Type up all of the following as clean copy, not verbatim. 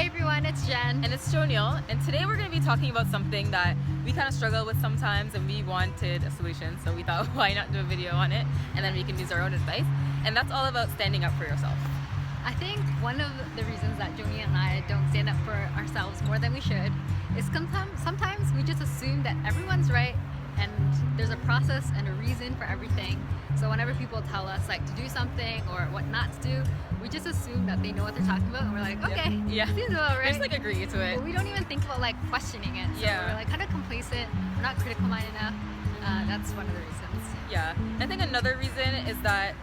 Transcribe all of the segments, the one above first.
everyone, it's Jen. And it's Joniel, and today we're going to be talking about something that we kind of struggle with sometimes, and we wanted a solution, so we thought, why not do a video on it, and then we can use our own advice, and that's all about standing up for yourself. I think one of the reasons that Joni and I don't stand up for ourselves more than we should is sometimes we just assume that everyone's right and there's a process and a reason for everything. So whenever people tell us like to do something or what not to do, we just assume that they know what they're talking about, and we're like, okay, yeah, seems about right. Just like agree to it. But we don't even think about like questioning it. So we're like kind of complacent. We're not critical minded enough. That's one of the reasons. Yeah, I think another reason is that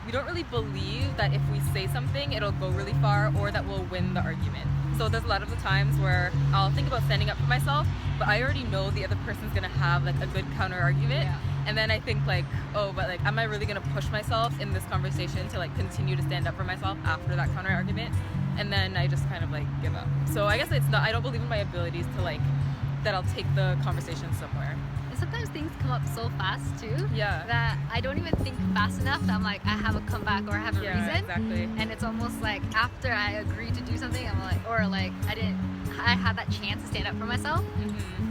we don't really believe that if we say something, it'll go really far or that we'll win the argument. So there's a lot of the times where I'll think about standing up for myself, but I already know the other person's gonna have like a good counter argument. Yeah. And then I think like, oh, but like, am I really gonna push myself in this conversation to like continue to stand up for myself after that counter argument? And then I just kind of like give up. So I guess it's not, I don't believe in my abilities to like, that I'll take the conversation somewhere. Sometimes things come up so fast too, yeah, that I don't even think fast enough that I'm like, I have a comeback or I have a reason. Exactly. And it's almost like after I agree to do something, I'm like, or like I had that chance to stand up for myself,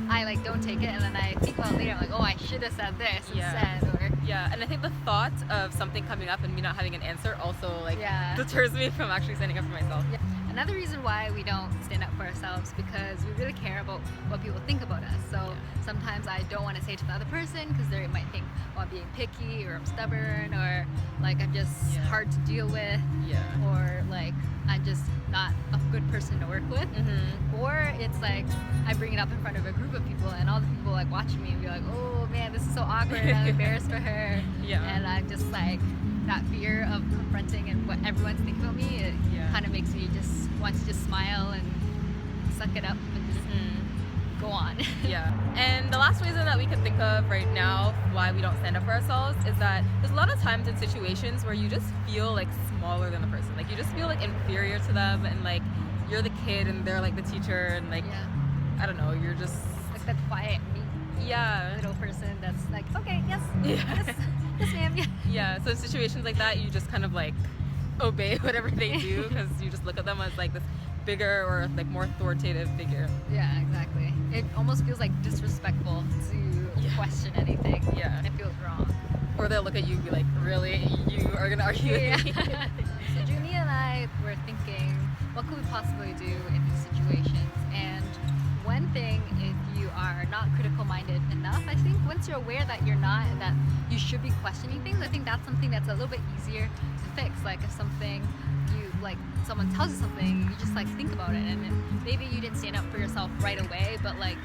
I like don't take it, and then I think about it later, I'm like, oh, I should have said this instead. Or and I think the thought of something coming up and me not having an answer also like deters me from actually standing up for myself. Yeah. Another reason why we don't stand up for ourselves because we really care about what people think about us. So sometimes I don't want to say to the other person because they might think, oh, I'm being picky, or I'm stubborn, or like I'm just hard to deal with, or like I'm just not a good person to work with. Or it's like I bring it up in front of a group of people and all the people like watching me and be like, oh man, this is so awkward, I'm embarrassed for her. And I'm just like, that fear of confronting and what everyone's thinking about me, it kind of makes me just want to just smile and suck it up and just go on. And the last reason that we can think of right now why we don't stand up for ourselves is that there's a lot of times in situations where you just feel like smaller than the person. Like you just feel like inferior to them, and like you're the kid and they're like the teacher, and like I don't know, you're just like that quiet little person that's like, okay, yes, yes ma'am, so in situations like that you just kind of like obey whatever they do because you just look at them as like this bigger or like more authoritative figure. Yeah, exactly. It almost feels like disrespectful to question anything. It feels wrong. Or they'll look at you and be like, really? You are gonna argue with me? So Junie and I were thinking, what could we possibly do in these situations? And one thing, if you are not critical minded enough, I think once you're aware that you're not and that you should be questioning things, I think that's something that's a little bit easier to fix. Like if something like someone tells you something, you just like think about it, and maybe you didn't stand up for yourself right away, but like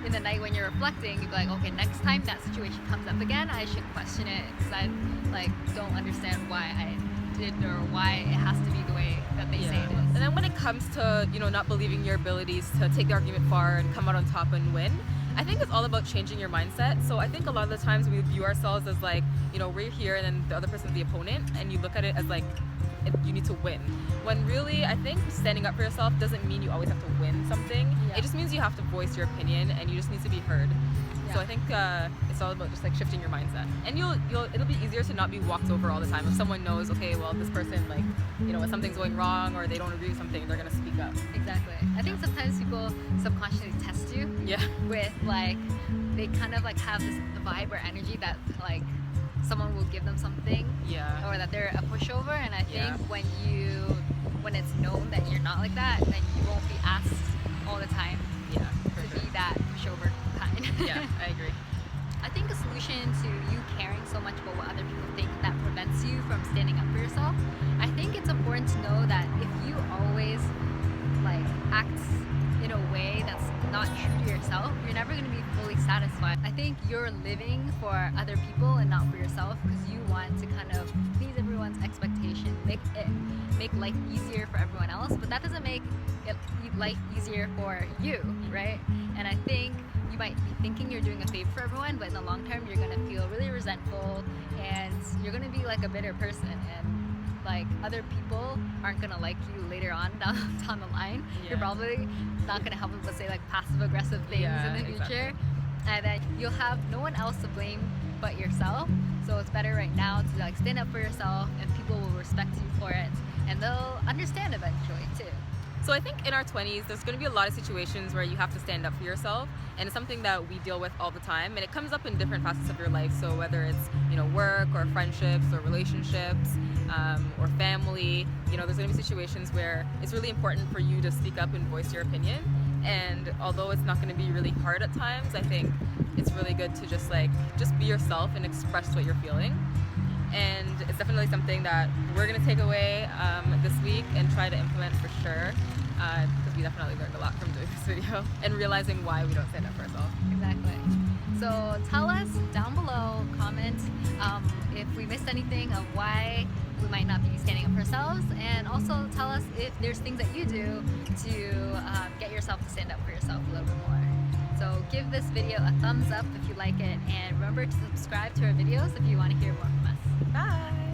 in the night when you're reflecting, you'd be like, okay, next time that situation comes up again, I should question it because I like don't understand why I did or why it has to be the way that they say it is. And then when it comes to, you know, not believing your abilities to take the argument far and come out on top and win, I think it's all about changing your mindset. So I think a lot of the times we view ourselves as like, you know, we're here and then the other person's the opponent, and you look at it as like you need to win. When really, I think standing up for yourself doesn't mean you always have to win something. It just means you have to voice your opinion and you just need to be heard. So I think it's all about just like shifting your mindset, and it'll be easier to not be walked over all the time. If someone knows, okay, well, this person, like, you know, if something's going wrong or they don't agree with something, they're gonna speak up. Exactly. I think sometimes people subconsciously test you with like, they kind of like have this vibe or energy that like someone will give them something or that they're a pushover, and I think when it's known that you're not like that, then you won't be asked all the time to be that pushover kind. I agree. I think a solution to you caring so much about what other people think that prevents you from standing up for yourself, I think it's important to know that if you always like act in a way that's not true to yourself, you're never going to be fully satisfied. I think you're living for other people and not for yourself because you want to kind of please everyone's expectation, make life easier for everyone else, but that doesn't make life easier for you, right? And I think you might be thinking you're doing a favor for everyone, but in the long term you're going to feel really resentful and you're going to be like a bitter person, and like other people aren't going to like you later on down the line. You're probably not going to help them but say like passive aggressive things in the future, and then you'll have no one else to blame but yourself. So it's better right now to like stand up for yourself, and people will respect you for it, and they'll understand eventually too. So I think in our 20s, there's going to be a lot of situations where you have to stand up for yourself, and it's something that we deal with all the time, and it comes up in different facets of your life. So whether it's work or friendships or relationships or family, there's going to be situations where it's really important for you to speak up and voice your opinion. And although it's not going to be really hard at times, I think it's really good to just be yourself and express what you're feeling. And it's definitely something that we're going to take away this week and try to implement for sure, because we definitely learned a lot from doing this video and realizing why we don't stand up for ourselves. Exactly. So tell us down below, comment if we missed anything of why we might not be standing up for ourselves, and also tell us if there's things that you do to get yourself to stand up for yourself a little bit more. So give this video a thumbs up if you like it, and remember to subscribe to our videos if you want to hear more from us. Bye!